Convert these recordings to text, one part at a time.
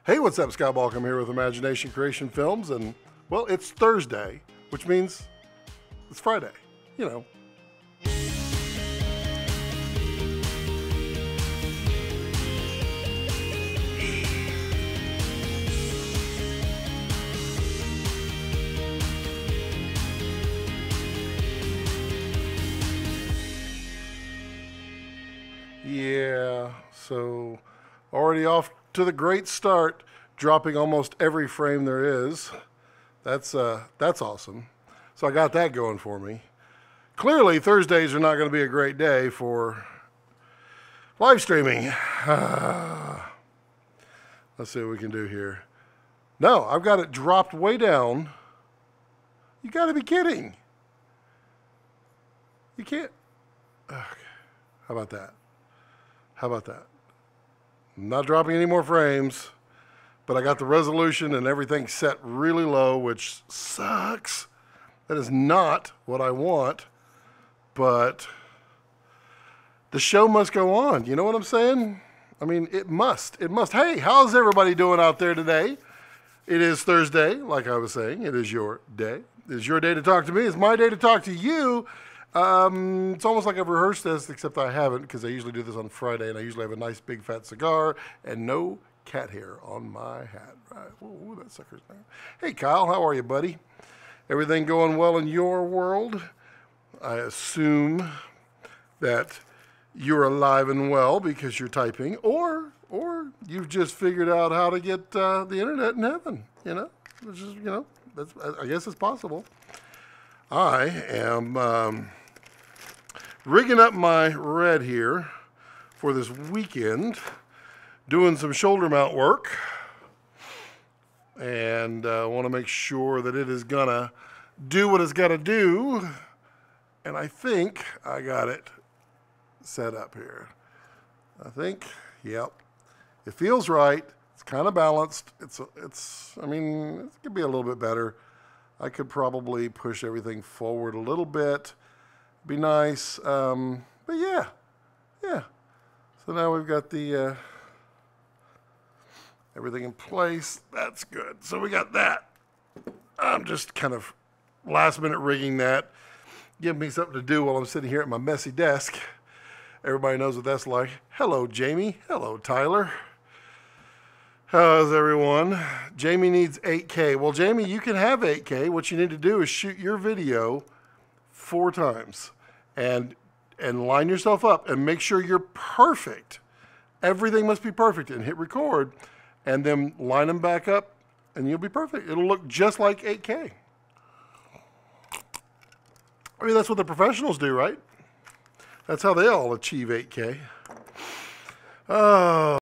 Hey, what's up? Scott Balkum here with Imagination Creation Films, and well, it's Thursday, which means it's Friday, you know. Yeah, so already off to the great start, dropping almost every frame there is. That's awesome. So I got that going for me. Clearly, Thursdays are not going to be a great day for live streaming. Let's see what we can do here. No, I've got it dropped way down. You got to be kidding. You can't. Okay. How about that? How about that? I'm not dropping any more frames, but I got the resolution and everything set really low, which sucks. That is not what I want, but the show must go on. You know what I'm saying? I mean, it must. It must. Hey, how's everybody doing out there today? It is Thursday, like I was saying. It is your day. It is your day to talk to me. It's my day to talk to you. It's almost like I've rehearsed this, except I haven't, because I usually do this on Friday, and I usually have a nice big fat cigar and no cat hair on my hat. Right? Ooh, that sucker's there. Hey, Kyle, how are you, buddy? Everything going well in your world? I assume that you're alive and well because you're typing, or you've just figured out how to get the internet in heaven. You know, which is, that's, I guess it's possible. I am rigging up my red here for this weekend, doing some shoulder mount work, and want to make sure that it is gonna do what it's got to do. And I think I got it set up here. I think, yep, it feels right. It's kind of balanced. I mean, it could be a little bit better. I could probably push everything forward a little bit. Be nice. But yeah. So now we've got the everything in place. That's good. So we got that. I'm just kind of last minute rigging that. Give me something to do while I'm sitting here at my messy desk. Everybody knows what that's like. Hello, Jamie. Hello, Tyler. How's everyone? Jamie needs 8K. Well, Jamie, you can have 8K. What you need to do is shoot your video 4 times and line yourself up and make sure you're perfect. Everything must be perfect, and hit record, and then line them back up, and you'll be perfect. It'll look just like 8K. I mean, that's what the professionals do, right? That's how they all achieve 8K. Oh.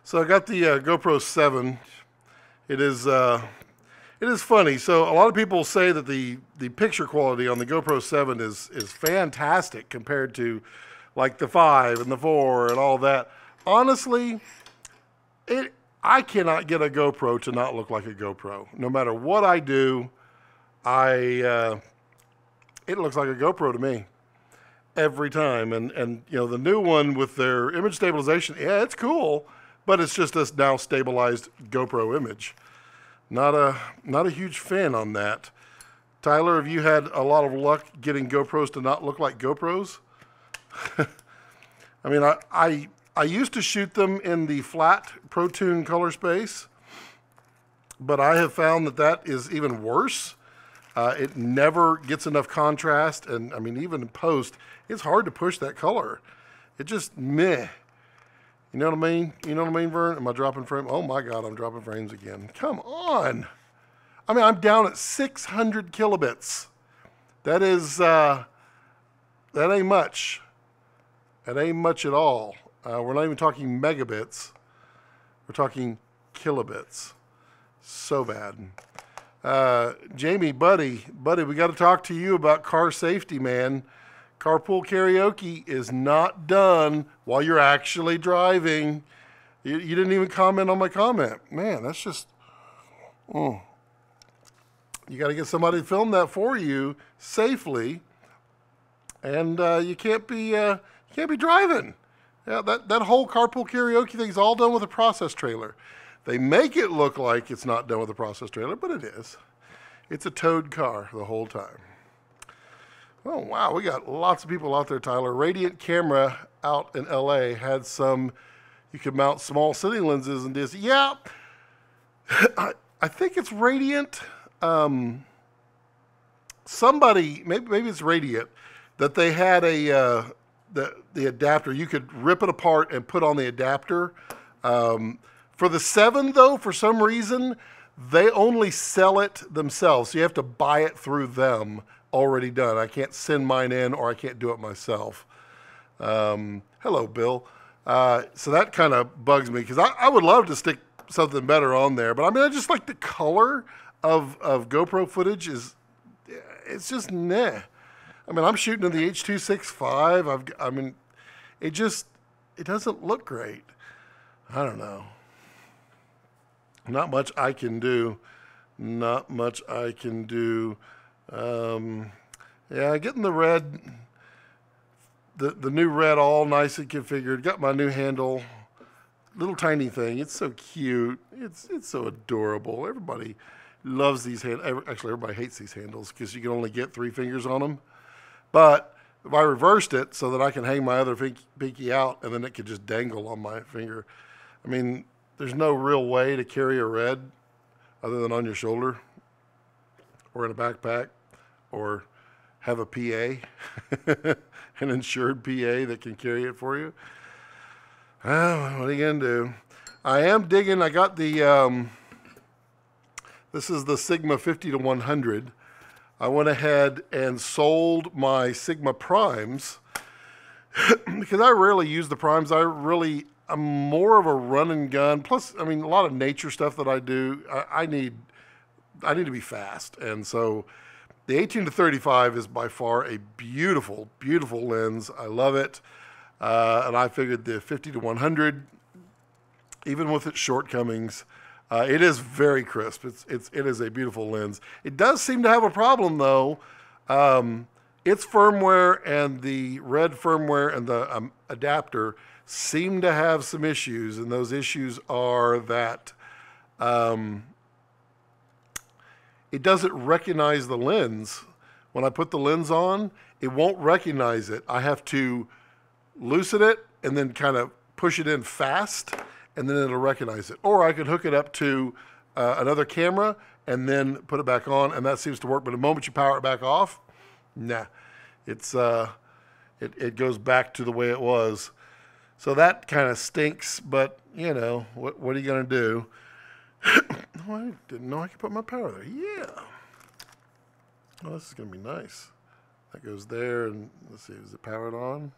So I got the GoPro 7. It is funny. So a lot of people say that the picture quality on the GoPro 7 is fantastic compared to like the 5 and the 4 and all that. Honestly, I cannot get a GoPro to not look like a GoPro. No matter what I do, it looks like a GoPro to me every time. And you know, the new one with their image stabilization, yeah, it's cool. But it's just a now stabilized GoPro image. Not a huge fan on that. Tyler, have you had a lot of luck getting GoPros to not look like GoPros? I mean, I used to shoot them in the flat ProTune color space, but I have found that is even worse. It never gets enough contrast, and I mean, even in post, it's hard to push that color. It just meh. You know what I mean? You know what I mean, Vern? Am I dropping frames? Oh my God, I'm dropping frames again. Come on. I mean, I'm down at 600 kilobits. That is, that ain't much. That ain't much at all. We're not even talking megabits. We're talking kilobits. So bad. Jamie, buddy, we got to talk to you about car safety, man. Carpool karaoke is not done while you're actually driving. You didn't even comment on my comment. Man, that's just... You got to get somebody to film that for you safely. And you can't be driving. Yeah, that whole carpool karaoke thing is all done with a process trailer. They make it look like it's not done with a process trailer, but it is. It's a towed car the whole time. Oh, wow, we got lots of people out there, Tyler. Radiant Camera out in LA had some, you could mount small cine lenses and this. Yeah, I think it's Radiant. Somebody, maybe it's Radiant, that they had a, the adapter. You could rip it apart and put on the adapter. For the 7, though, for some reason, they only sell it themselves. So you have to buy it through them already done. I can't send mine in or I can't do it myself. Hello, Bill. So that kind of bugs me because I would love to stick something better on there. But I mean, I just like the color of GoPro footage it's just nah. I mean, I'm shooting in the H.265. I mean, it doesn't look great. I don't know. Not much I can do. Not much I can do. Yeah, getting the red, the new red all nice and configured. Got my new handle. Little tiny thing. It's so cute. It's so adorable. Everybody loves these handles. Actually, everybody hates these handles because you can only get 3 fingers on them. But if I reversed it so that I can hang my other pinky out and then it could just dangle on my finger. I mean, there's no real way to carry a red other than on your shoulder or in a backpack or have a PA, an insured PA that can carry it for you. Well, what are you going to do? I am digging. I got the, this is the Sigma 50-100. I went ahead and sold my Sigma primes because I rarely use the primes. I'm more of a run and gun. Plus, I mean, a lot of nature stuff that I do, I need to be fast. And so the 18-35 is by far a beautiful, beautiful lens. I love it. And I figured the 50-100, even with its shortcomings, it is very crisp. It is a beautiful lens. It does seem to have a problem though. Its firmware and the red firmware and the adapter seem to have some issues, and those issues are that it doesn't recognize the lens. When I put the lens on, it won't recognize it. I have to loosen it and then kind of push it in fast, and then it'll recognize it. Or I could hook it up to another camera and then put it back on, and that seems to work. But the moment you power it back off, nah, it goes back to the way it was. So that kind of stinks, but you know, what are you going to do? Oh, I didn't know I could put my power there. Yeah. Oh, this is going to be nice. That goes there, and let's see, is it powered on?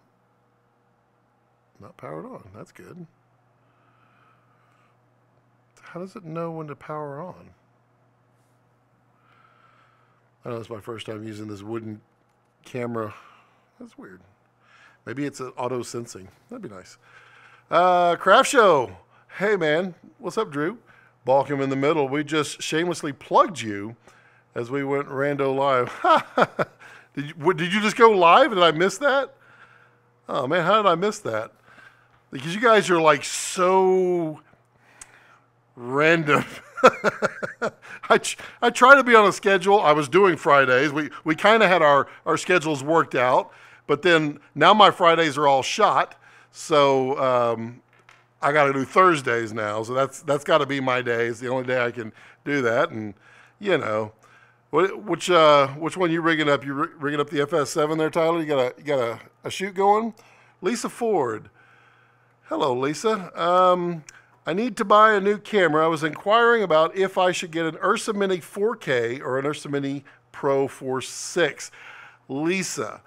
Not powered on. That's good. How does it know when to power on? I know it's my first time using this wooden camera. That's weird. Maybe it's an auto sensing. That'd be nice. Craft show. Hey man, what's up, Drew? Balkum in the middle. We just shamelessly plugged you as we went rando live. Did you just go live? Did I miss that? Oh man, how did I miss that? Because you guys are like so random. I try to be on a schedule. I was doing Fridays. We kind of had our schedules worked out, but then now my Fridays are all shot. So I got to do Thursdays now. So that's got to be my day. It's the only day I can do that. And you know, which one you rigging up? You rigging up the FS7 there, Tyler? You got a shoot going? Lisa Ford. Hello, Lisa. I need to buy a new camera. I was inquiring about if I should get an Ursa Mini 4K or an Ursa Mini Pro 4.6. Lisa,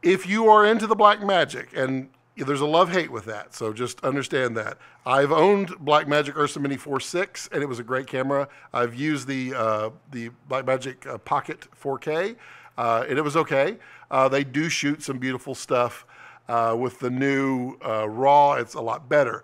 if you are into the Blackmagic, and there's a love-hate with that, so just understand that. I've owned Blackmagic Ursa Mini 4.6, and it was a great camera. I've used the Blackmagic Pocket 4K, and it was okay. They do shoot some beautiful stuff. With the new RAW, it's a lot better.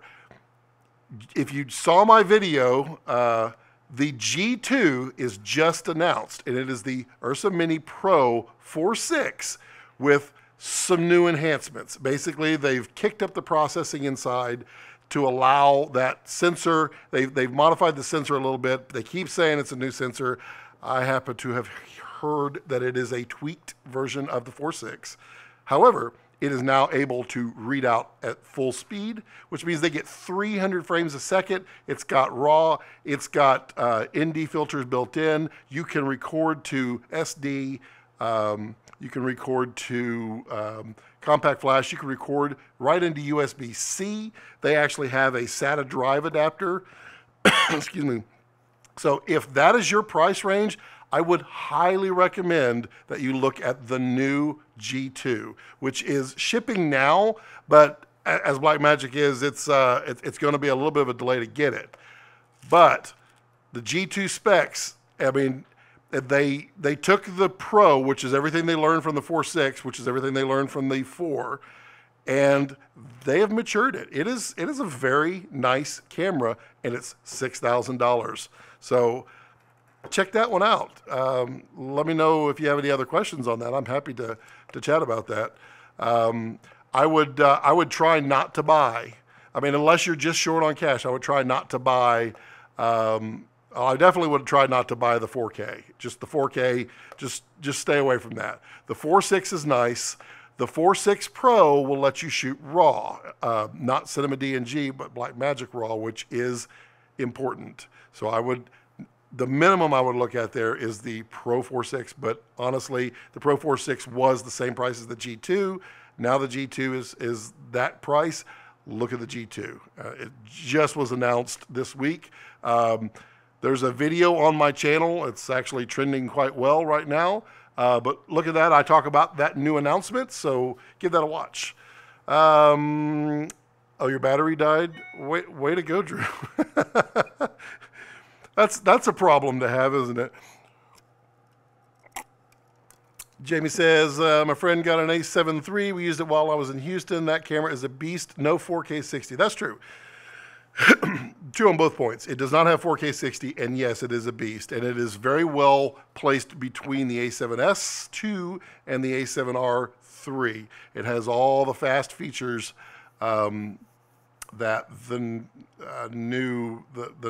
If you saw my video, the G2 is just announced, and it is the Ursa Mini Pro 4.6 with some new enhancements. Basically, they've kicked up the processing inside to allow that sensor. They've modified the sensor a little bit. They keep saying it's a new sensor. I happen to have heard that it is a tweaked version of the 4.6. However, it is now able to read out at full speed, which means they get 300 frames a second. It's got RAW. It's got ND filters built in. You can record to SD. You can record to compact flash. You can record right into USB-C. They actually have a SATA drive adapter. Excuse me. So if that is your price range, I would highly recommend that you look at the new G2, which is shipping now, but as Blackmagic is, it's going to be a little bit of a delay to get it. But the G2 specs, I mean, they took the Pro, which is everything they learned from the 4.6, which is everything they learned from the 4, and they have matured it. It is a very nice camera, and it's $6,000. So check that one out. Let me know if you have any other questions on that. I'm happy to chat about that. I would try not to buy. I mean, unless you're just short on cash, I would try not to buy. I definitely would try not to buy the 4K. Just the 4K. Just stay away from that. The 4.6 is nice. The 4.6 Pro will let you shoot RAW, not Cinema DNG, but Blackmagic RAW, which is important. So the minimum I would look at there is the Pro 4.6, but honestly, the Pro 4.6 was the same price as the G2. Now the G2 is that price. Look at the G2. It just was announced this week. There's a video on my channel. It's actually trending quite well right now. But look at that. I talk about that new announcement, so give that a watch. Oh, your battery died? Way to go, Drew. That's a problem to have, isn't it? Jamie says, my friend got an A7 III. We used it while I was in Houston. That camera is a beast. No 4K 60. That's true. True on both points. It does not have 4K 60, and yes, it is a beast. And it is very well placed between the A7S II and the A7R III. It has all the fast features that the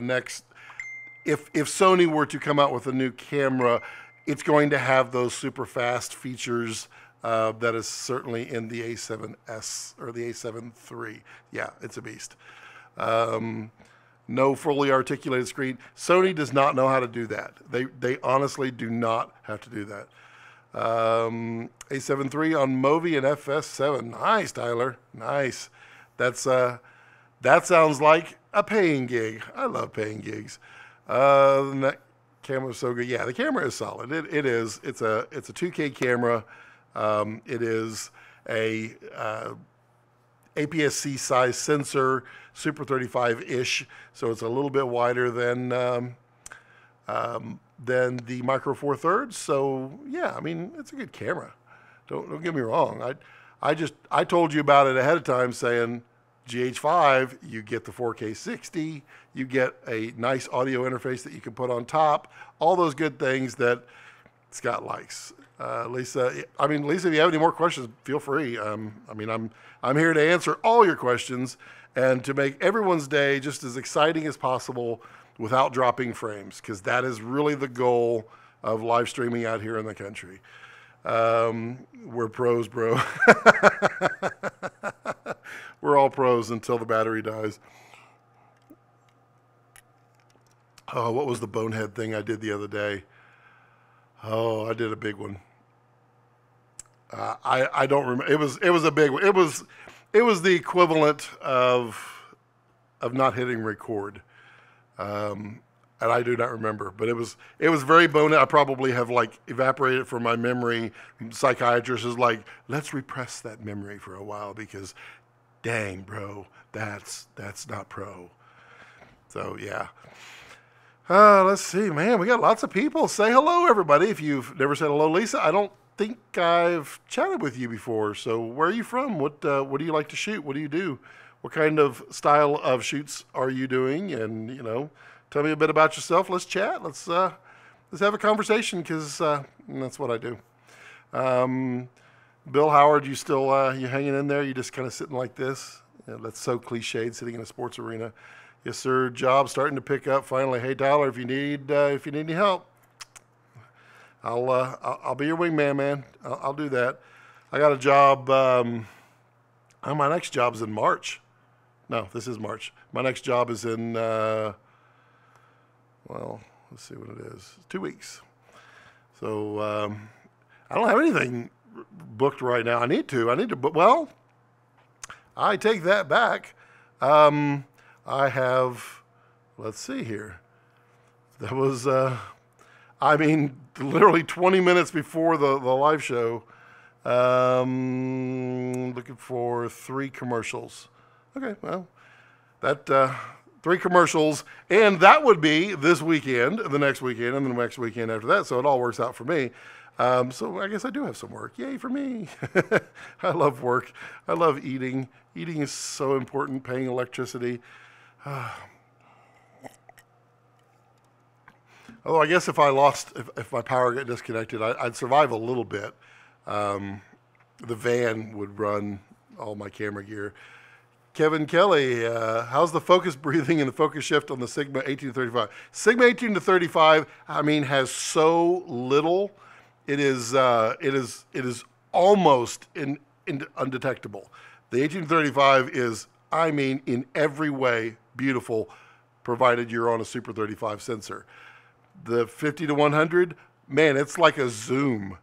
next... If Sony were to come out with a new camera, it's going to have those super fast features that is certainly in the A7S or the A7 III. Yeah, it's a beast. No fully articulated screen. Sony does not know how to do that. They honestly do not have to do that. A7 III on Movi and FS7. Nice, Tyler. Nice. That sounds like a paying gig. I love paying gigs. That camera's so good. Yeah, the camera is solid. It is. It's a 2K camera. It is a APS-C size sensor, Super 35-ish. So it's a little bit wider than the Micro Four Thirds. So yeah, I mean, it's a good camera. Don't get me wrong. I told you about it ahead of time, saying GH5, you get the 4K 60, you get a nice audio interface that you can put on top, all those good things that Scott likes. Lisa, if you have any more questions, feel free. I'm here to answer all your questions and to make everyone's day just as exciting as possible without dropping frames, because that is really the goal of live streaming out here in the country. We're pros, bro. We're all pros until the battery dies. Oh, what was the bonehead thing I did the other day? Oh, I did a big one. I don't remember. It was a big one. It was the equivalent of not hitting record. And I do not remember, but it was very bonehead. I probably have like evaporated from my memory. Psychiatrist is like, let's repress that memory for a while because, dang, bro, that's not pro. So yeah. Let's see, man. We got lots of people. Say hello, everybody. If you've never said hello, Lisa, I don't think I've chatted with you before. So where are you from? What do you like to shoot? What do you do? What kind of style of shoots are you doing? And tell me a bit about yourself. Let's chat. Let's have a conversation because that's what I do. Bill Howard, you still you hanging in there? You just kind of sitting like this? You know, that's so cliched, sitting in a sports arena. Yes, sir. Job starting to pick up finally. Hey, Tyler, if you need any help, I'll be your wingman, man. I'll do that. I got a job. My next job's in March. No, this is March. My next job is in well, let's see what it is. 2 weeks. So I don't have anything booked right now. I need to, but well, I take that back. I have, let's see here. That was, literally 20 minutes before the live show. Looking for 3 commercials. Okay, well, that 3 commercials, and that would be this weekend, the next weekend, and the next weekend after that. So it all works out for me. So I guess I do have some work. Yay for me. I love work. I love eating. Eating is so important, paying electricity. Although I guess if my power got disconnected, I'd survive a little bit. The van would run all my camera gear. Kevin Kelly, how's the focus breathing and the focus shift on the Sigma 18 to 35? Sigma 18 to 35, has so little. It is almost undetectable. The 18 to 35 is, in every way beautiful, provided you're on a Super 35 sensor. The 50 to 100, man, it's like a zoom.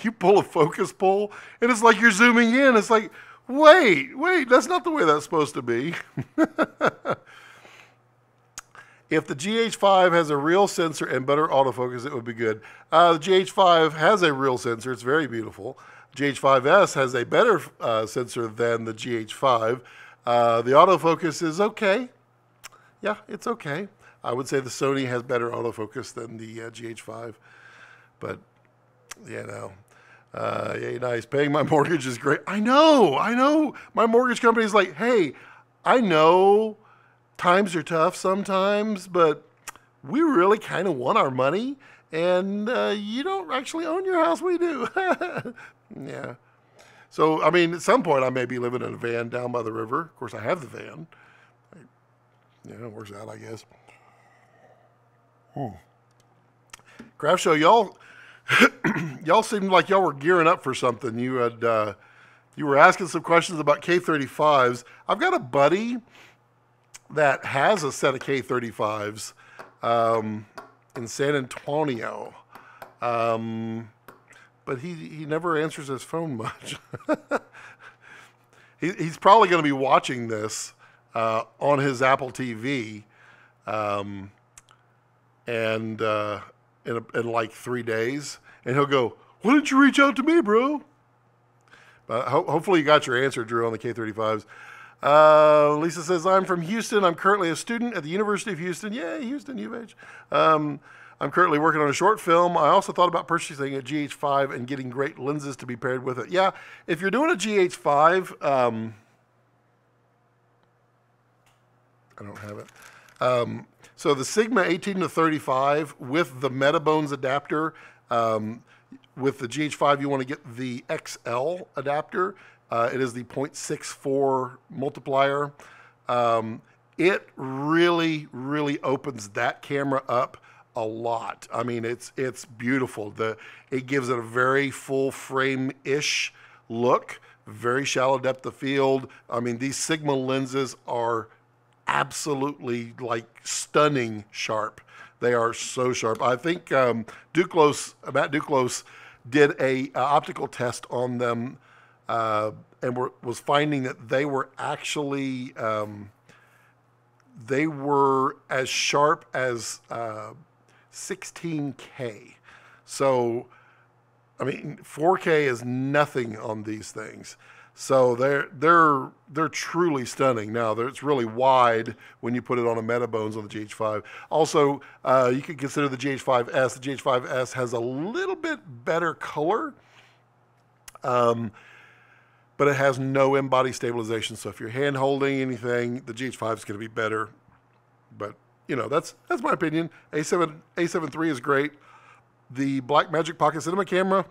you pull a focus pull, and it's like you're zooming in. It's like, wait, that's not the way that's supposed to be. If the GH5 has a real sensor and better autofocus, it would be good. The GH5 has a real sensor. It's very beautiful. GH5S has a better sensor than the GH5. The autofocus is okay. Yeah, it's okay. I would say the Sony has better autofocus than the GH5. But, yeah, nice. Paying my mortgage is great. I know. My mortgage company is like, hey, I know times are tough sometimes, but we really kind of want our money, and you don't actually own your house. We do. Yeah. So, at some point I may be living in a van down by the river. Of course, I have the van. Yeah, it works out, I guess. Craft Show, y'all seemed like y'all were gearing up for something. You were asking some questions about K35s. I've got a buddy that has a set of K35s in San Antonio, but he never answers his phone much. He's probably going to be watching this on his Apple TV, and in like 3 days, and he'll go, "Why didn't you reach out to me, bro?" Hopefully you got your answer, Drew, on the K35s. Lisa says, I'm from Houston. I'm currently a student at the University of Houston. Yay, Houston, U of H. I'm currently working on a short film. I also thought about purchasing a GH5 and getting great lenses to be paired with it. Yeah, if you're doing a GH5, I don't have it. So the Sigma 18 to 35 with the Metabones adapter, with the GH5, you want to get the XL adapter. It is the 0.64 multiplier. It really, really opens that camera up a lot. It's beautiful. It gives it a very full frame-ish look, very shallow depth of field. These Sigma lenses are absolutely stunning sharp. They are so sharp. I think Matt Duclos did a optical test on them, and was finding that they were actually they were as sharp as 16K. So 4K is nothing on these things. So they're truly stunning. Now it's really wide when you put it on a Metabones on the GH5. Also, you could consider the GH5S. The GH5S has a little bit better color, but it has no in-body stabilization. So if you're hand holding anything, the GH5 is going to be better. But that's my opinion. A7 III is great. The Blackmagic Pocket Cinema camera,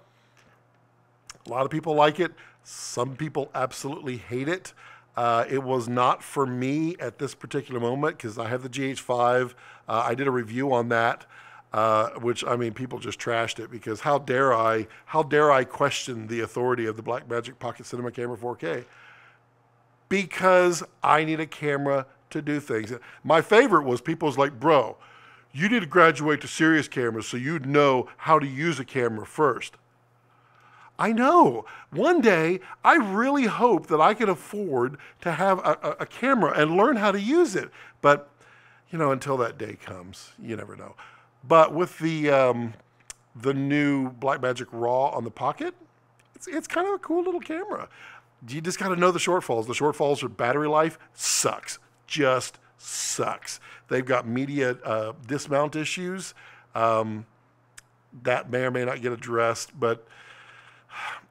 A lot of people like it. Some people absolutely hate it. It was not for me at this particular moment because I have the GH5. I did a review on that, which, I mean, people just trashed it because how dare I question the authority of the Blackmagic Pocket Cinema Camera 4K? Because I need a camera to do things. My favorite was people's like, bro, you need to graduate to serious cameras so you'd know how to use a camera first. I know. One day, I really hope that I can afford to have a camera and learn how to use it. But, you know, until that day comes, you never know. But with the new Blackmagic Raw on the Pocket, it's kind of a cool little camera. You just got to know the shortfalls. The shortfalls are battery life sucks. Just sucks. They've got media dismount issues that may or may not get addressed, but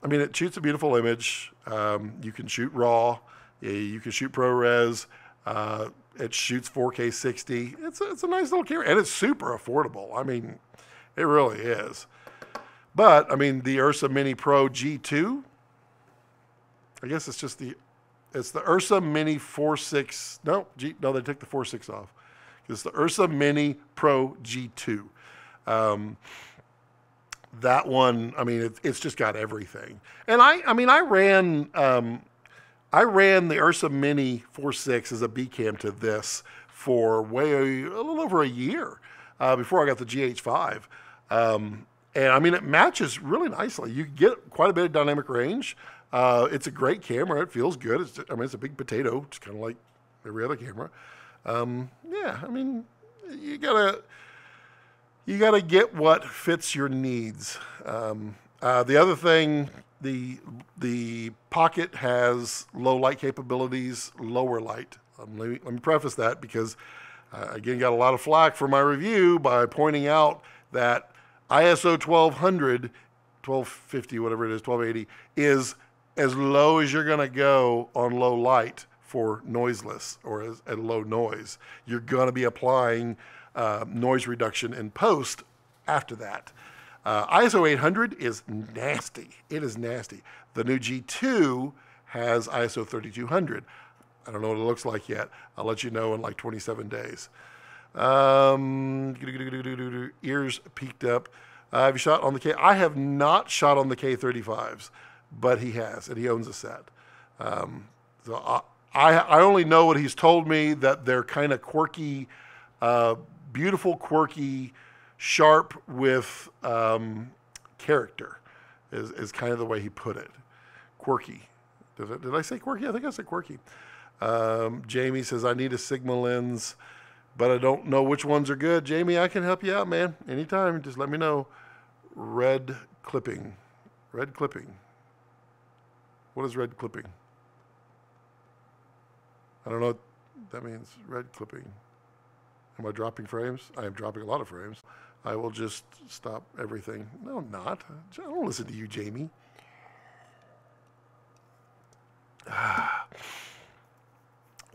I mean, it shoots a beautiful image. You can shoot RAW. You can shoot ProRes. It shoots 4K 60. It's a nice little camera, and it's super affordable. I mean, it really is. But, I mean, the Ursa Mini Pro G2, I guess it's just it's the Ursa Mini 4.6. No, they took the 4.6 off. It's the Ursa Mini Pro G2. That one, I mean, it's just got everything. And I ran the Ursa Mini 4.6 as a B cam to this for a little over a year before I got the GH5. And I mean, it matches really nicely. You get quite a bit of dynamic range. It's a great camera. It feels good. It's a big potato, just kind of like every other camera. Yeah, I mean, you gotta get what fits your needs. The other thing, the Pocket has low light capabilities, lower light. Let me preface that because again, got a lot of flack for my review by pointing out that ISO 1200, 1250, whatever it is, 1280 is as low as you're gonna go on low light for noiseless or at low noise. You're gonna be applying noise reduction in post after that. ISO 800 is nasty. It is nasty. The new G2 has ISO 3200. I don't know what it looks like yet. I'll let you know in like 27 days. Ears peaked up. Have you shot on the K? I have not shot on the K35s, but he has, and he owns a set. So I only know what he's told me, that they're kind of quirky, beautiful, quirky, sharp with character is kind of the way he put it. Quirky. Did I say quirky? I think I said quirky. Jamie says, I need a Sigma lens, but I don't know which ones are good. Jamie, I can help you out, man. Anytime, just let me know. Red clipping. Red clipping. What is red clipping? I don't know what that means. Red clipping. Am I dropping frames? I am dropping a lot of frames. I will just stop everything. No, I'm not. I don't listen to you, Jamie.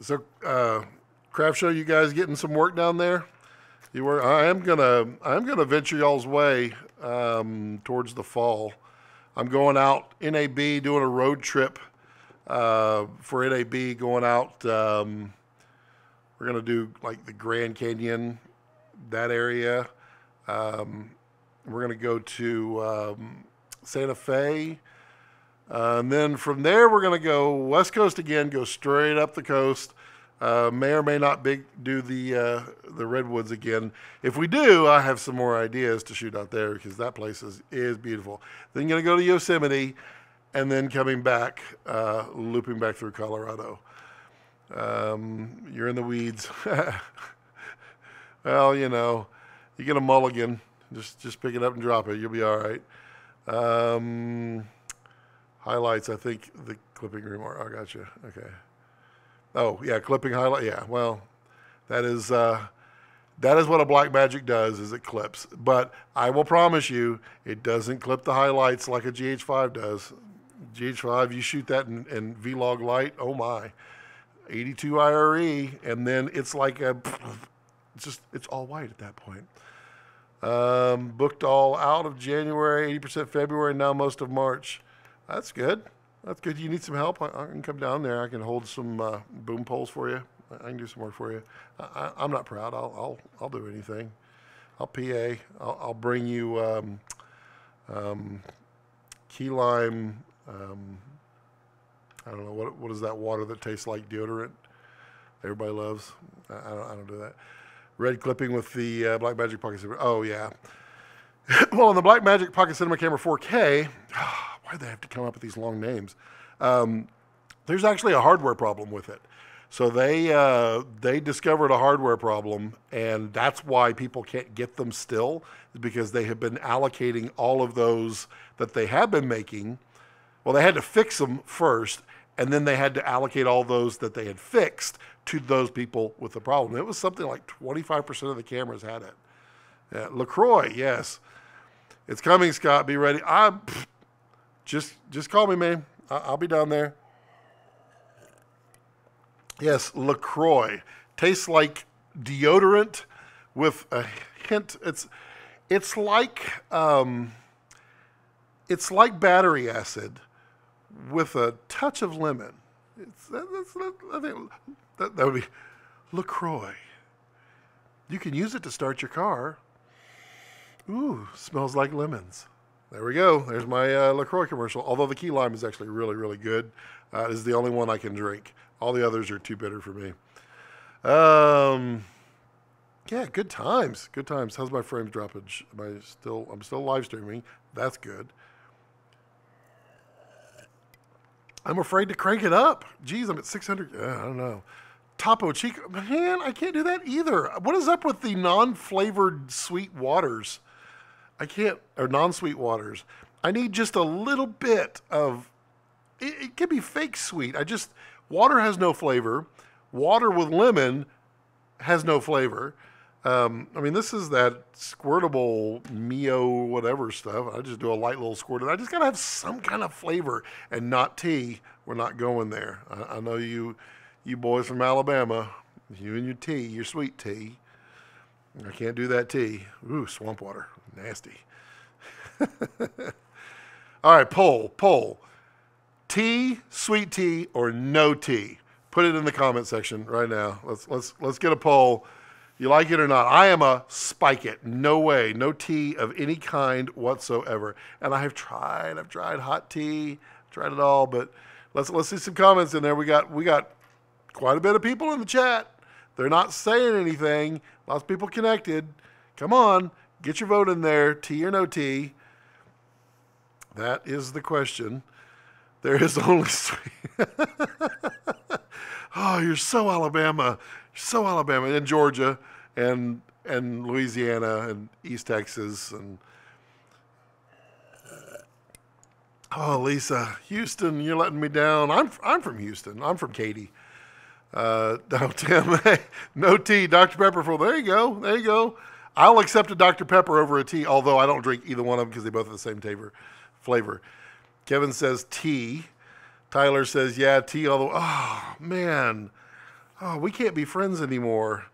So, craft show, you guys getting some work down there? You were. I'm gonna venture y'all's way towards the fall. I'm going out NAB, doing a road trip for NAB. Going out. We're gonna do like the Grand Canyon, that area. We're gonna go to Santa Fe. And then from there, we're going to go West Coast again, go straight up the coast. May or may not do the Redwoods again. If we do, I have some more ideas to shoot out there because that place is beautiful. Then going to go to Yosemite and then coming back, looping back through Colorado. You're in the weeds. Well, you know, you get a mulligan. Just pick it up and drop it. You'll be all right. Highlights, I think the clipping remark. I got you. Okay. Oh, yeah, clipping highlight. Yeah, well, that is what a Blackmagic does, is it clips. But I will promise you, it doesn't clip the highlights like a GH5 does. GH5, you shoot that in V-Log light, oh my. 82 IRE, and then it's like it's all white at that point. Booked all out of January, 80% February, now most of March. That's good. That's good. You need some help? I can come down there. I can hold some boom poles for you. I can do some work for you. I'm not proud. I'll do anything. I'll PA. I'll bring you key lime. I don't know what is that water that tastes like deodorant. Everybody loves. I don't do that. Red clipping with the Blackmagic Pocket Cinema. Oh yeah. Well, on the Blackmagic Pocket Cinema Camera 4K, why do they have to come up with these long names? There's actually a hardware problem with it. So they discovered a hardware problem, and that's why people can't get them still, is because they have been allocating all of those that they have been making. Well, they had to fix them first, and then they had to allocate all those that they had fixed to those people with the problem. It was something like 25% of the cameras had it. Yeah, LaCroix, yes. It's coming, Scott. Be ready. Just call me, man. I'll be down there. Yes, LaCroix. Tastes like deodorant with a hint. It's like battery acid with a touch of lemon. I think that would be LaCroix. You can use it to start your car. Ooh, smells like lemons. There we go. There's my LaCroix commercial. Although the key lime is actually really, really good. It is the only one I can drink. All the others are too bitter for me. Yeah, good times. Good times. How's my frames droppage? I'm still live streaming. That's good. I'm afraid to crank it up. Geez, I'm at 600. I don't know. Topo Chico. Man, I can't do that either. What is up with the non-flavored sweet waters? I can't, or non-sweet waters. I need just a little bit of, it can be fake sweet. Water has no flavor. Water with lemon has no flavor. I mean, this is that squirtable Mio whatever stuff. I just do a light little squirt. I just got to have some kind of flavor and not tea. We're not going there. I know you boys from Alabama, you and your tea, your sweet tea. I can't do that tea. Ooh, swamp water. Nasty. All right, poll. Tea, sweet tea, or no tea? Put it in the comment section right now. Let's get a poll. You like it or not? I am a spike it. No way. No tea of any kind whatsoever. And I've tried hot tea, tried it all, but let's see some comments in there. We got quite a bit of people in the chat. They're not saying anything. Lots of people connected. Come on, get your vote in there. Tea or no tea? That is the question. There is only sweet. Oh, you're so Alabama. You're so Alabama. And Georgia and Louisiana and East Texas. And oh, Lisa, Houston, you're letting me down. I'm from Houston. I'm from Katy. No, Tim, no tea. Dr. Pepper full. There you go. There you go. I'll accept a Dr. Pepper over a tea, although I don't drink either one of them because they both have the same flavor. Kevin says tea. Tyler says, yeah, tea. Although, oh, man. Oh, we can't be friends anymore.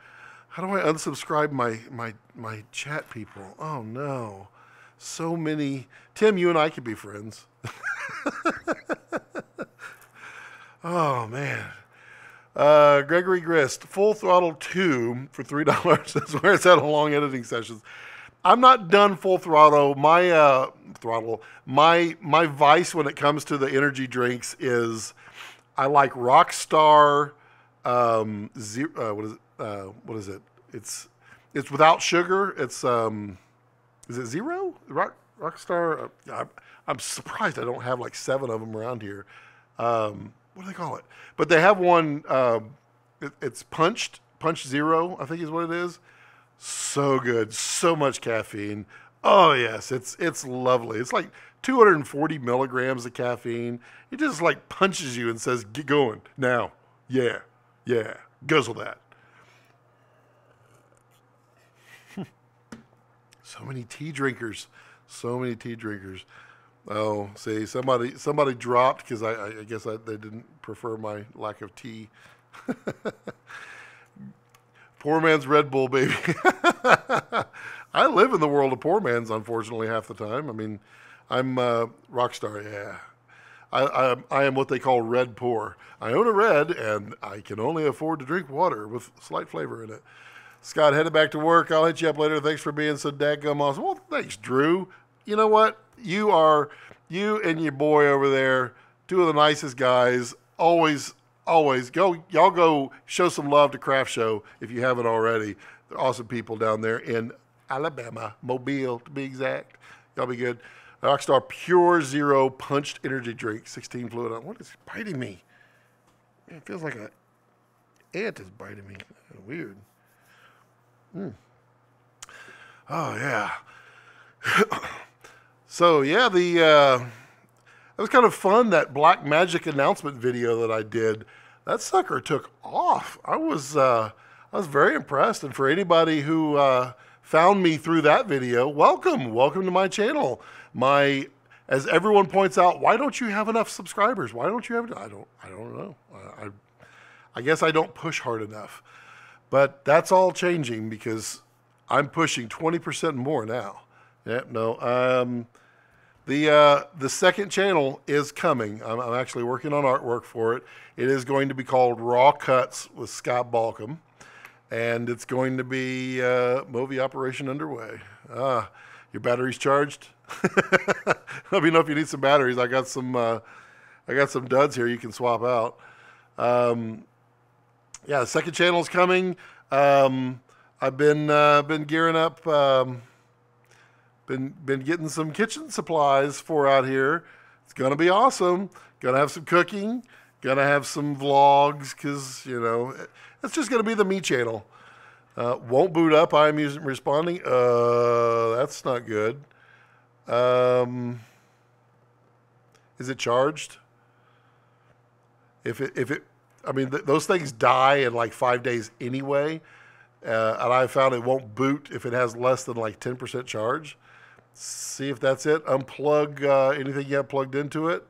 How do I unsubscribe my chat people? Oh, no. So many. Tim, you and I could be friends. Oh, man. Gregory Grist, Full Throttle 2 for $3. That's where it's at on long editing sessions. I'm not done Full Throttle. My vice when it comes to the energy drinks is I like Rockstar. What is it? It's without sugar. It's is it Zero? Rockstar. I'm surprised I don't have like 7 of them around here. What do they call it? But they have one. It's Punch Zero, I think is what it is. So good, so much caffeine. Oh yes, it's lovely. It's like 240 milligrams of caffeine. It just like punches you and says, "Get going now." Yeah, guzzle that. So many tea drinkers. Oh, see, somebody dropped because I guess they didn't prefer my lack of tea. Poor man's Red Bull, baby. I live in the world of poor man's, unfortunately, half the time. I mean, I'm Rockstar, yeah. I am what they call red poor. I own a red, and I can only afford to drink water with slight flavor in it. Scott, headed back to work. I'll hit you up later. Thanks for being so dadgum awesome. Well, thanks, Drew. You know what? You and your boy over there, two of the nicest guys. Always y'all go show some love to Craft Show if you haven't already. They're awesome people down there in Alabama, Mobile to be exact. Y'all be good. Rockstar Pure Zero Punched Energy Drink, 16 fluid. What is biting me? Man, it feels like an ant is biting me. Weird. Oh yeah. So yeah, it was kind of fun, that Black Magic announcement video that I did. That sucker took off. I was very impressed. And for anybody who found me through that video, welcome to my channel. As everyone points out, why don't you have enough subscribers? Why don't you have? I don't know. I guess I don't push hard enough. But that's all changing because I'm pushing 20% more now. Yeah, no. The second channel is coming. I'm actually working on artwork for it. It is going to be called Raw Cuts with Scott Balkum. And it's going to be movie operation underway. Your battery's charged? Let me know if you need some batteries. I got some duds here you can swap out. Yeah, the second channel is coming. I've been gearing up. Been getting some kitchen supplies for out here. It's gonna be awesome. Gonna have some cooking. Gonna have some vlogs because it's just gonna be the me channel. Won't boot up. I'm responding. That's not good. Is it charged? Those things die in like 5 days anyway. And I found it won't boot if it has less than like 10% charge. See if that's it. Unplug anything you have plugged into it.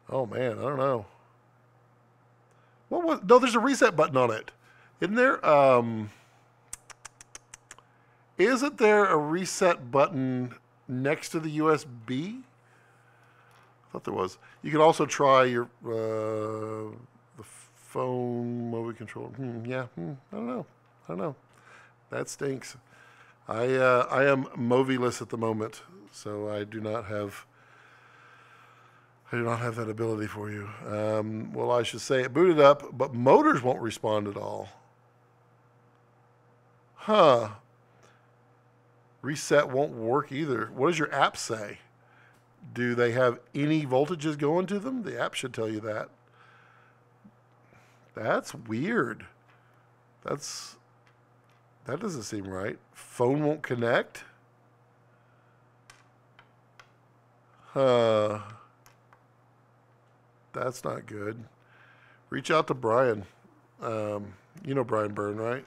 Oh man, I don't know. No, there's a reset button on it. Isn't there? Isn't there a reset button next to the USB? I thought there was. You can also try your the phone movie control. I don't know. That stinks. I am movieless at the moment, so I do not have that ability for you. Well, I should say it booted up, but motors won't respond at all. Huh. Reset won't work either. What does your app say? Do they have any voltages going to them? The app should tell you that. That's weird. That doesn't seem right. Phone won't connect? That's not good. Reach out to Brian. You know Brian Byrne, right?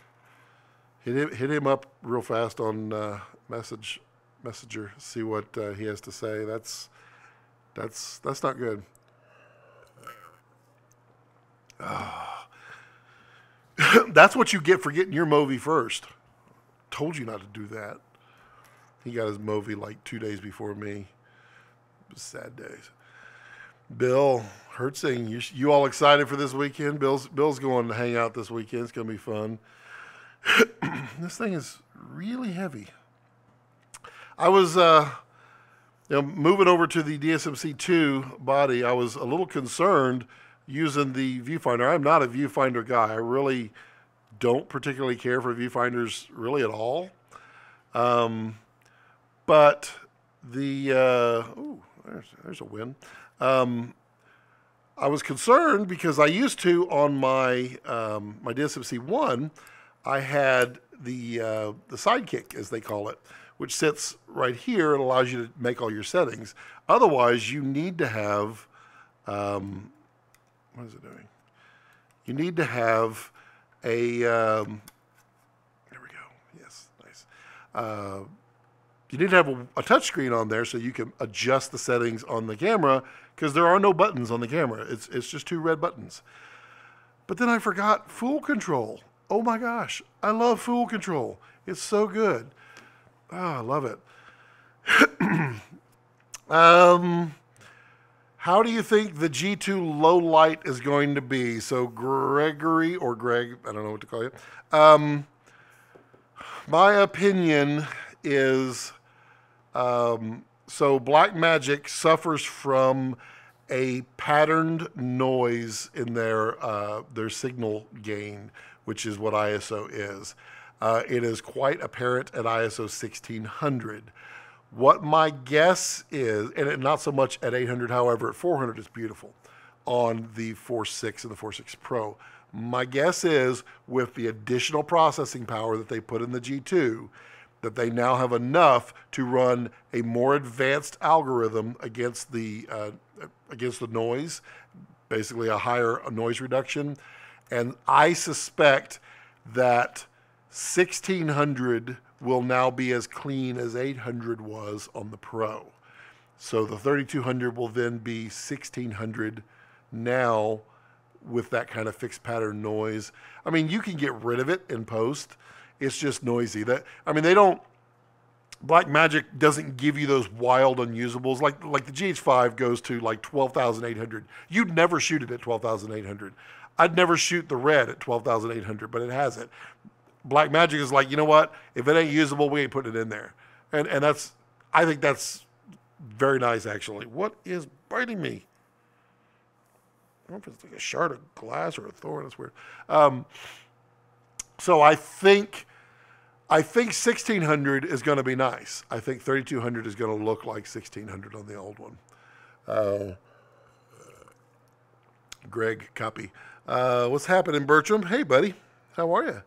Hit him up real fast on Messenger. See what he has to say. That's not good. That's what you get for getting your movie first. Told you not to do that. He got his movie like 2 days before me. Sad days. Bill Hertzing, you all excited for this weekend? Bill's going to hang out this weekend. It's going to be fun. This thing is really heavy. I was moving over to the DSMC2 body. I was a little concerned using the viewfinder. I'm not a viewfinder guy. I really don't particularly care for viewfinders really at all. But there's a win. I was concerned because I used to on my my DSMC1, I had the sidekick, as they call it, which sits right here and allows you to make all your settings. Otherwise, you need to have what is it doing? You need to have a there we go. Yes, nice. You need to have a touch screen on there so you can adjust the settings on the camera, because there are no buttons on the camera. It's just two red buttons. But then I forgot Fool Control. Oh my gosh, I love Fool Control. It's so good. Oh, I love it. How do you think the G2 low light is going to be? So Gregory or Greg, I don't know what to call you. My opinion is so Blackmagic suffers from a patterned noise in their signal gain, which is what ISO is. It is quite apparent at ISO 1600. What my guess is, and not so much at 800, however, at 400 it's beautiful on the 4.6 and the 4.6 Pro. My guess is with the additional processing power that they put in the G2, that they now have enough to run a more advanced algorithm against the noise, basically a higher noise reduction. And I suspect that 1600 will now be as clean as 800 was on the Pro. So the 3200 will then be 1600 now with that kind of fixed pattern noise. I mean, you can get rid of it in post. It's just noisy. Blackmagic doesn't give you those wild unusables. Like the GH5 goes to like 12,800. You'd never shoot it at 12,800. I'd never shoot the red at 12,800, but it has it. Blackmagic is like, you know what? If it ain't usable, we ain't putting it in there. And I think that's very nice, actually. What is biting me? I don't know if it's like a shard of glass or a thorn. That's weird. So I think 1600 is going to be nice. I think 3200 is going to look like 1600 on the old one. Greg, copy. What's happening, Bertram? Hey, buddy. How are you?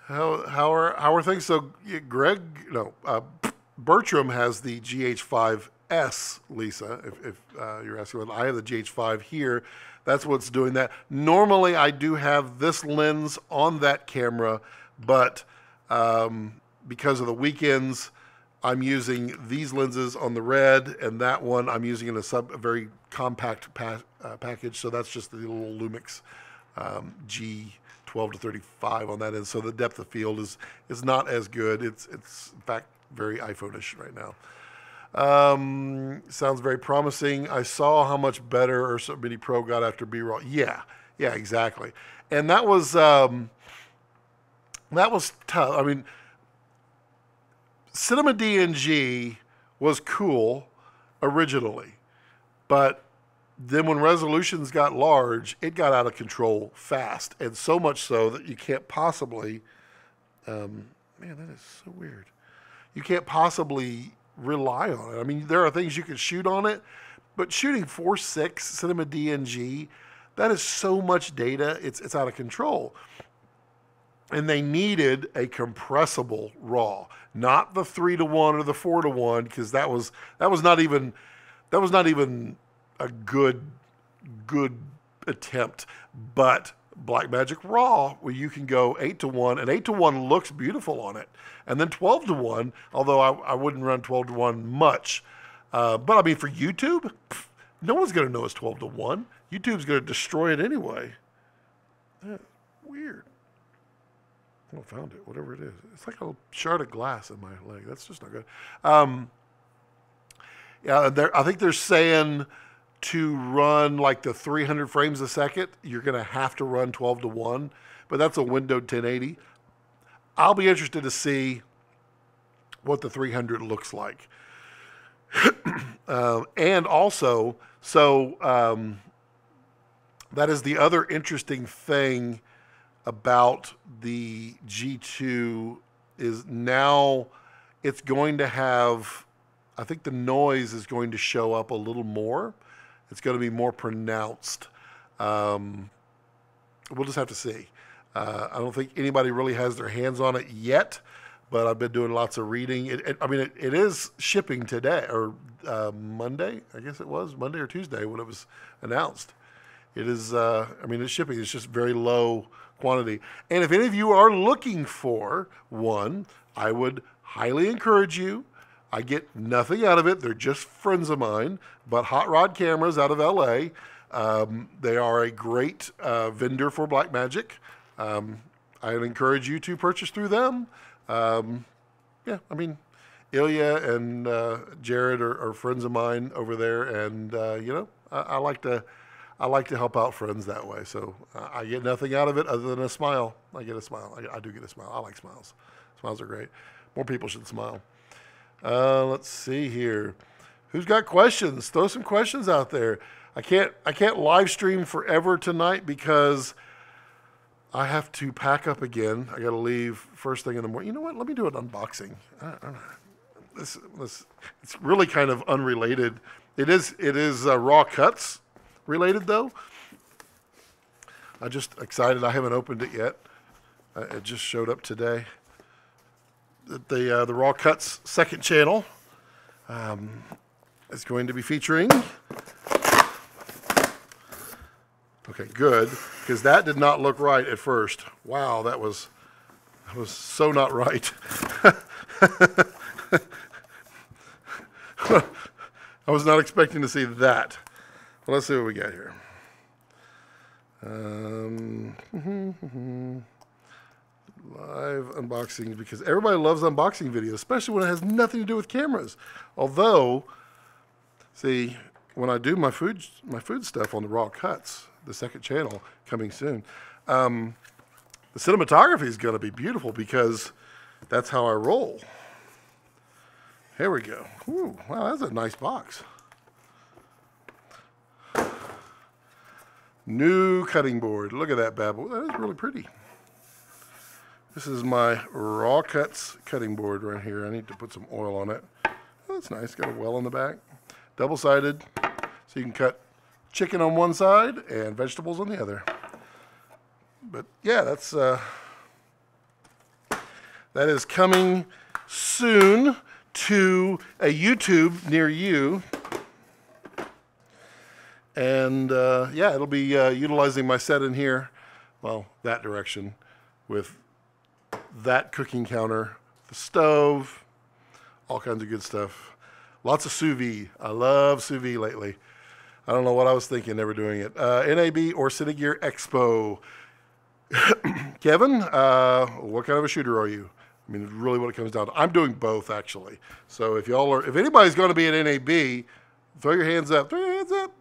How are things? So, Bertram has the GH5S, Lisa, if you're asking about. I have the GH5 here. That's what's doing that. Normally, I do have this lens on that camera, but because of the weekends, I'm using these lenses on the red, and that one I'm using in a very compact package. So that's just the little Lumix G12 to 35 on that end. So the depth of field is not as good. It's in fact very iPhone-ish right now. Sounds very promising. I saw how much better Ursa Mini Pro got after B-roll. Yeah, exactly. And that was tough. I mean, Cinema DNG was cool originally, but then when resolutions got large, it got out of control fast, and so much so that you can't possibly, man, that is so weird. You can't possibly rely on it. I mean, there are things you can shoot on it, but shooting 4.6 Cinema DNG, that is so much data, it's out of control. And they needed a compressible RAW, not the 3:1 or the 4:1, because that was not even a good attempt. But Blackmagic RAW, where you can go 8:1, and 8:1 looks beautiful on it, and then 12:1. Although I wouldn't run 12:1 much, but I mean for YouTube, no one's gonna know it's 12:1. YouTube's gonna destroy it anyway. That's weird. I found it, whatever it is. It's like a shard of glass in my leg. That's just not good. I think they're saying to run like the 300 frames a second, you're going to have to run 12:1, but that's a windowed 1080. I'll be interested to see what the 300 looks like. And also, so that is the other interesting thing about the G2 is now it's going to have, I think the noise is going to show up a little more. It's going to be more pronounced. We'll just have to see. I don't think anybody really has their hands on it yet, but I've been doing lots of reading. It is shipping today, or Monday, I guess it was, Monday or Tuesday when it was announced. It is, it's shipping. It's just very low quantity. And if any of you are looking for one, I would highly encourage you. I get nothing out of it. They're just friends of mine, but Hot Rod Cameras out of LA. They are a great vendor for Blackmagic. I would encourage you to purchase through them. Ilya and Jared are friends of mine over there, and I like to help out friends that way. So I get nothing out of it other than a smile. I get a smile. I do get a smile. I like smiles. Smiles are great. More people should smile. Let's see here. Who's got questions? Throw some questions out there. I can't live stream forever tonight because I have to pack up again. I got to leave first thing in the morning. You know what? Let me do an unboxing. This it's really kind of unrelated. It is raw cuts related though. I'm just excited. I haven't opened it yet. It just showed up today. The raw cuts second channel is going to be featuring. Okay, good, because that did not look right at first. Wow, that was so not right. I was not expecting to see that. Well, let's see what we got here. Live unboxings, because everybody loves unboxing videos, especially when it has nothing to do with cameras. Although, see, when I do my food stuff on the raw cuts, the second channel coming soon, the cinematography is going to be beautiful because that's how I roll. Here we go. Ooh, wow, that's a nice box. New cutting board. Look at that bad boy. That is really pretty. This is my raw cuts cutting board right here. I need to put some oil on it. Oh, that's nice. Got a well on the back. Double-sided, so you can cut chicken on one side and vegetables on the other. But yeah, that is coming soon to a YouTube near you. And yeah, it'll be utilizing my set in here, well, that direction, with that cooking counter, the stove, all kinds of good stuff. Lots of sous vide. I love sous vide lately. I don't know what I was thinking, never doing it. NAB or Cinegear Expo. Kevin, what kind of a shooter are you? I mean, really what it comes down to. I'm doing both, actually. So if anybody's going to be at NAB, throw your hands up. Throw your hands up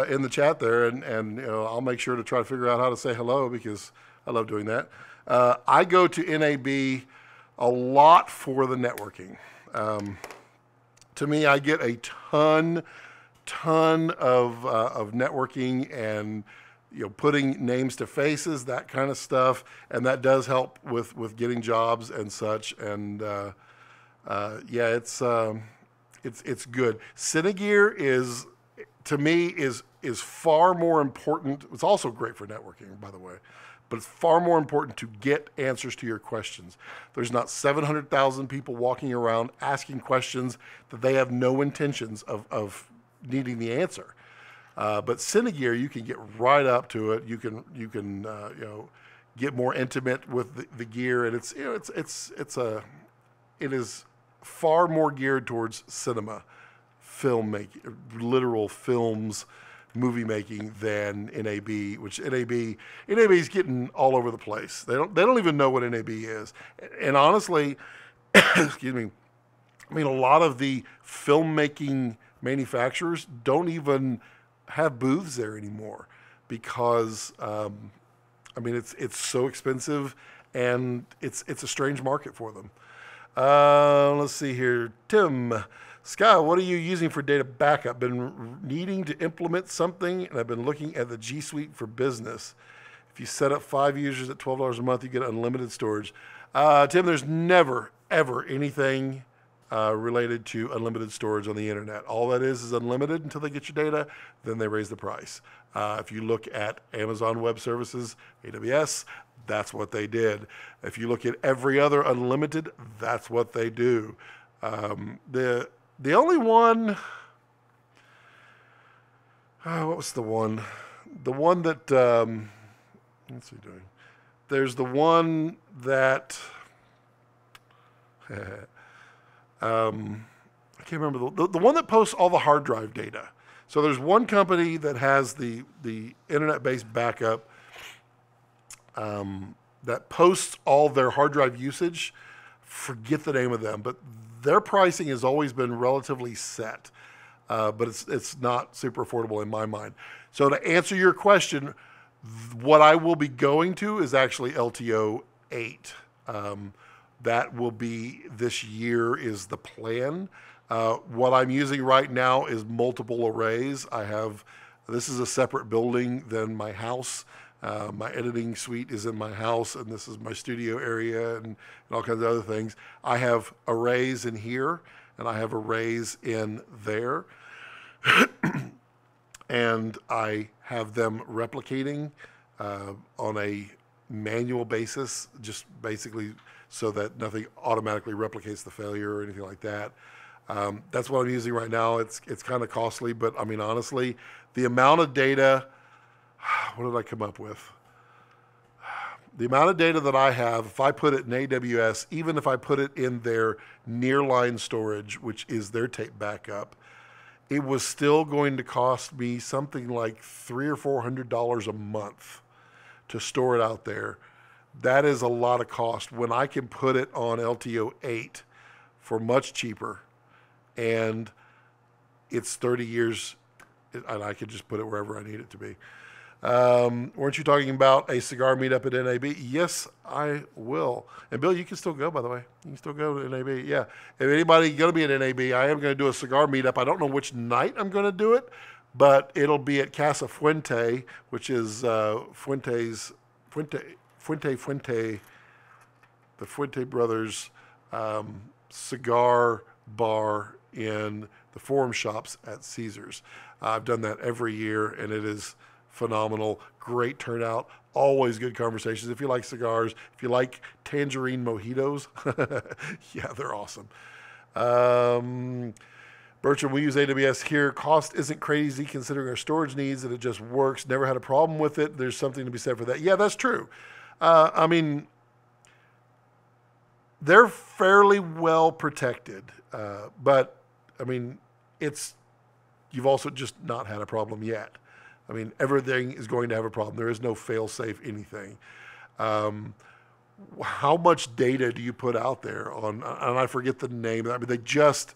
in the chat there, and I'll make sure to try to figure out how to say hello because I love doing that. I go to NAB a lot for the networking. To me, I get a ton of networking and putting names to faces, that kind of stuff, and that does help with getting jobs and such. And yeah, it's good. Cinegear is, to me, is far more important. It's also great for networking, by the way, but it's far more important to get answers to your questions. There's not 700,000 people walking around asking questions that they have no intentions of needing the answer. But Cinegear, you can get right up to it. You can get more intimate with the gear, and it is far more geared towards cinema, filmmaking, literal films, movie making than NAB, which NAB is getting all over the place. They don't even know what NAB is. And honestly, excuse me, I mean, a lot of the filmmaking manufacturers don't even have booths there anymore because I mean, it's so expensive and it's a strange market for them. Let's see here. Tim, Scott, what are you using for data backup? Been needing to implement something, and I've been looking at the G Suite for Business. If you set up 5 users at $12 a month, you get unlimited storage. Tim, there's never, ever anything related to unlimited storage on the internet. All that is unlimited until they get your data, then they raise the price. If you look at Amazon Web Services, AWS, that's what they did. If you look at every other unlimited, that's what they do. The only one, what was the one? The one that, what's he doing? There's the one that, I can't remember, the one that posts all the hard drive data. So there's one company that has the internet-based backup that posts all their hard drive usage. Forget the name of them, but their pricing has always been relatively set, but it's not super affordable in my mind. So to answer your question, what I will be going to is actually LTO 8. That will be this year is the plan. What I'm using right now is multiple arrays. This is a separate building than my house. My editing suite is in my house, and this is my studio area and all kinds of other things. I have arrays in here, and I have arrays in there. And I have them replicating on a manual basis, just basically so that nothing automatically replicates the failure or anything like that. That's what I'm using right now. It's kind of costly, but I mean, honestly, the amount of data, what did I come up with? The amount of data that I have, if I put it in AWS, even if I put it in their nearline storage, which is their tape backup, it was still going to cost me something like $300 or $400 a month to store it out there. That is a lot of cost when I can put it on LTO 8 for much cheaper, and it's 30 years, and I could just put it wherever I need it to be. Weren't you talking about a cigar meetup at NAB? Yes, I will. And Bill, you can still go, by the way. You can still go to NAB. Yeah. If anybody going to be at NAB, I am going to do a cigar meetup. I don't know which night I'm going to do it, but it'll be at Casa Fuente, which is the Fuente Brothers cigar bar in the Forum Shops at Caesars. I've done that every year, and it is phenomenal. Great turnout. Always good conversations. If you like cigars, if you like tangerine mojitos, yeah, they're awesome. Bertram, we use AWS here. Cost isn't crazy considering our storage needs, and it just works. Never had a problem with it. There's something to be said for that. Yeah, that's true. I mean, they're fairly well protected, but I mean, you've also just not had a problem yet. I mean, everything is going to have a problem. There is no fail-safe anything. How much data do you put out there on? And I forget the name. I mean, they just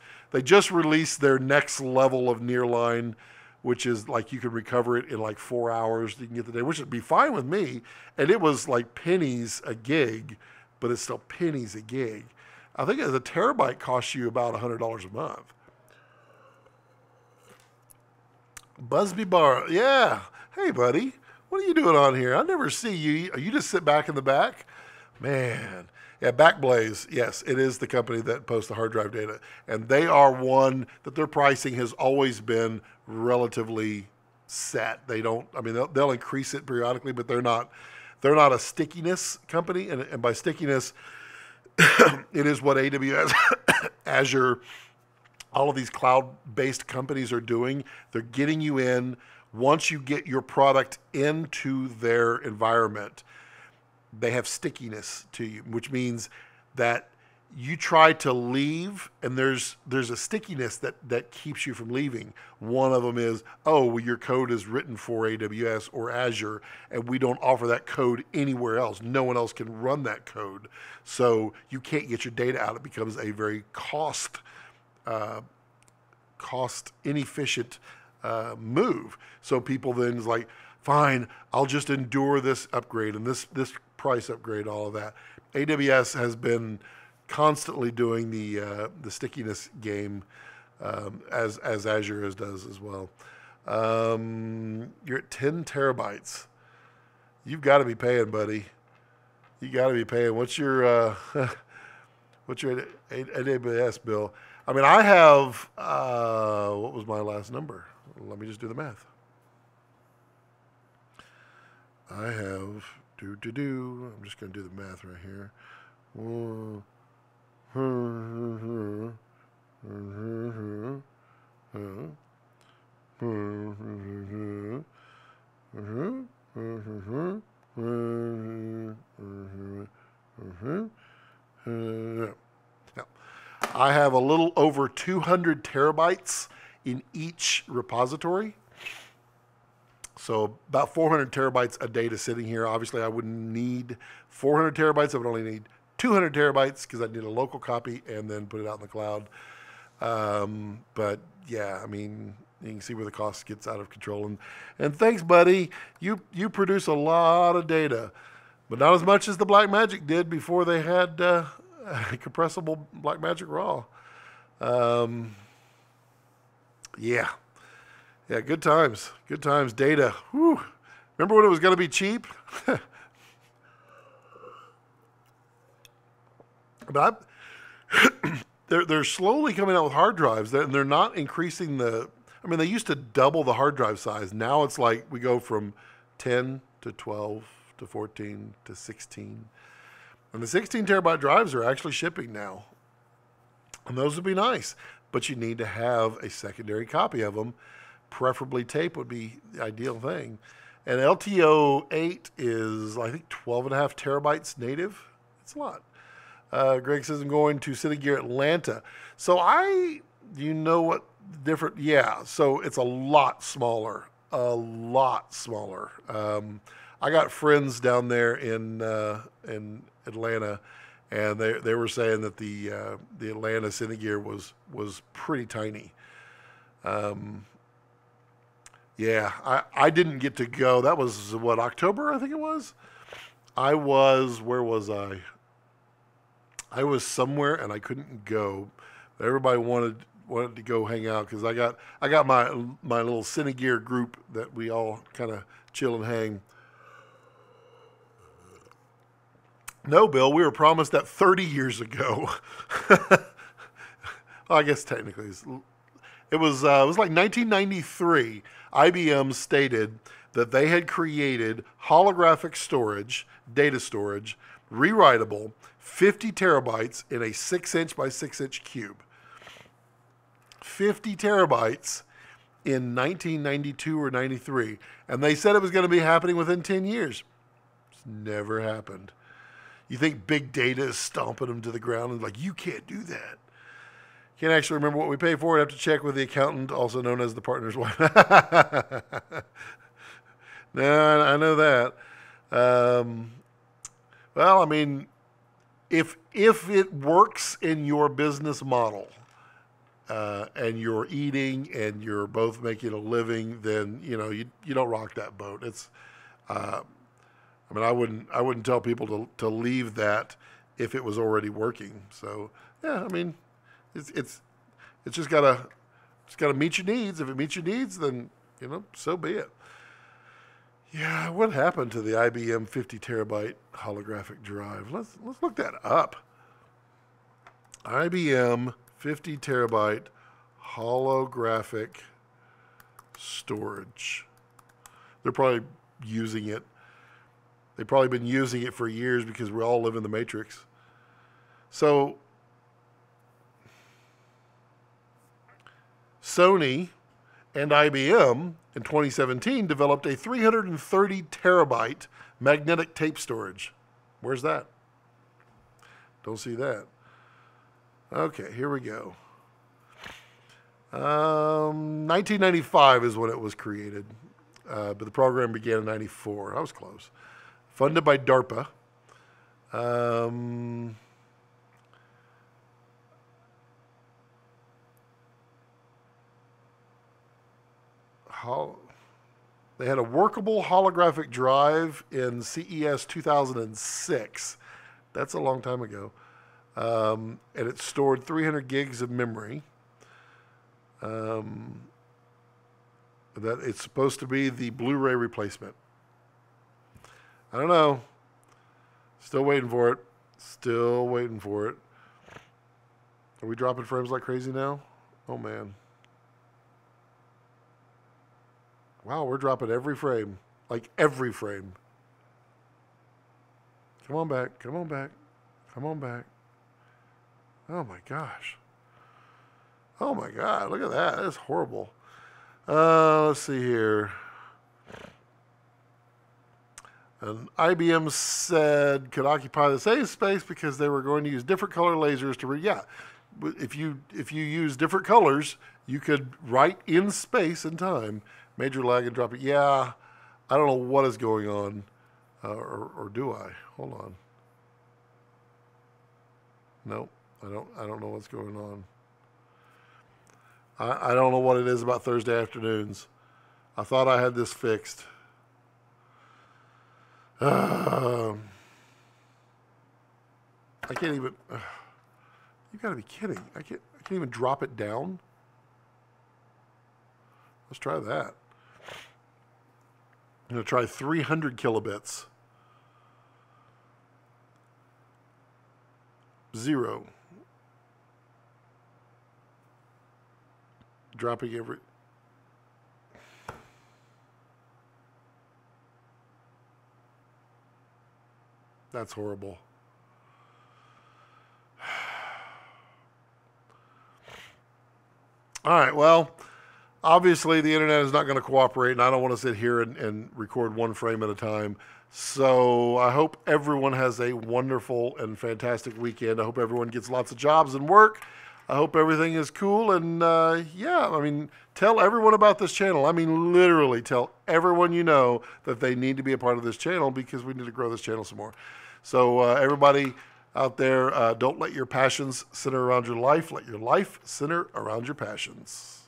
released their next level of nearline, which is like you can recover it in like 4 hours. You can get the data, which would be fine with me. And it was like pennies a gig, but it's still pennies a gig. I think the terabyte costs you about $100 a month. Busby Bar, yeah. Hey, buddy, what are you doing on here? I never see you. You just sit back in the back? Man. Yeah, Backblaze, yes, it is the company that posts the hard drive data. And they are one that their pricing has always been relatively set. They don't, I mean, they'll increase it periodically, but they're not a stickiness company. And by stickiness, it is what AWS, Azure, all of these cloud-based companies are doing. They're getting you in. Once you get your product into their environment, they have stickiness to you, which means that you try to leave, and there's a stickiness that keeps you from leaving. One of them is, oh, well, your code is written for AWS or Azure, and we don't offer that code anywhere else. No one else can run that code. So you can't get your data out. It becomes a very cost inefficient move. So people then is like, fine, I'll just endure this upgrade and this price upgrade, all of that. AWS has been constantly doing the stickiness game as Azure does as well. You're at 10 terabytes. You've got to be paying, buddy. You got to be paying. What's your AWS bill? I mean, I have, what was my last number? Let me just do the math. I have, I'm just going to do the math right here. I have a little over 200 terabytes in each repository. So about 400 terabytes of data sitting here. Obviously, I wouldn't need 400 terabytes. I would only need 200 terabytes because I need a local copy and then put it out in the cloud. But yeah, I mean, you can see where the cost gets out of control. And thanks, buddy. You produce a lot of data, but not as much as the Blackmagic did before they had compressible Blackmagic RAW. Yeah. Yeah, good times. Good times. Data. Whew. Remember when it was going to be cheap? But they're slowly coming out with hard drives. They're not increasing the... I mean, they used to double the hard drive size. Now it's like we go from 10 to 12 to 14 to 16. And the 16 terabyte drives are actually shipping now. And those would be nice. But you need to have a secondary copy of them. Preferably tape would be the ideal thing. And LTO-8 is, I think, 12.5 terabytes native. It's a lot. Greg says I'm going to Cinegear Atlanta. So you know what different, yeah. So it's a lot smaller. A lot smaller. I got friends down there in Atlanta, and they were saying that the Atlanta Cinegear was pretty tiny. Yeah, I didn't get to go. That was what, October, I think it was. Where was I? I was somewhere and I couldn't go. Everybody wanted to go hang out because I got my little Cinegear group that we all kind of chill and hang. No, Bill, we were promised that 30 years ago. Well, I guess technically it was like 1993. IBM stated that they had created holographic storage, data storage, rewritable, 50 terabytes in a 6-inch by 6-inch cube. 50 terabytes in 1992 or 93. And they said it was going to be happening within 10 years. It's never happened. You think big data is stomping them to the ground and like, you can't do that. Can't actually remember what we paid for it. I have to check with the accountant, also known as the partner's wife. No, I know that. Well, I mean, if it works in your business model, and you're eating and you're both making a living, then you don't rock that boat. It's, I mean, I wouldn't tell people to leave that if it was already working. So yeah, I mean, it's just gotta meet your needs. If it meets your needs, then so be it. Yeah, what happened to the IBM 50 terabyte holographic drive? Let's look that up. IBM 50 terabyte holographic storage. They're probably using it. They've probably been using it for years because we all live in the Matrix. So Sony and IBM in 2017 developed a 330 terabyte magnetic tape storage. Where's that? Don't see that. Okay, here we go. 1995 is when it was created, but the program began in 94. I was close. Funded by DARPA. They had a workable holographic drive in CES 2006. That's a long time ago. And it stored 300 gigs of memory. That it's supposed to be the Blu-ray replacement. I don't know. Still waiting for it. Still waiting for it. Are we dropping frames like crazy now? Oh, man. Wow, we're dropping every frame. Like every frame. Come on back. Come on back. Come on back. Oh, my gosh. Oh, my God. Look at that. That's horrible. Let's see here. And IBM said could occupy the same space because they were going to use different color lasers to read. Yeah, if you use different colors, you could write in space and time. Major lag and drop it. Yeah, I don't know what is going on, or do I? Hold on. Nope. I don't know what's going on. I don't know what it is about Thursday afternoons. I thought I had this fixed. I can't even. You got to be kidding! I can't even drop it down. Let's try that. I'm going to try 300 kilobits. 0. Dropping every. That's horrible. All right, well, obviously the internet is not going to cooperate, and I don't want to sit here and record one frame at a time. So I hope everyone has a wonderful and fantastic weekend. I hope everyone gets lots of jobs and work. I hope everything is cool. And yeah, I mean, tell everyone about this channel. I mean, literally tell everyone you know that they need to be a part of this channel, because we need to grow this channel some more. So everybody out there, don't let your passions center around your life. Let your life center around your passions.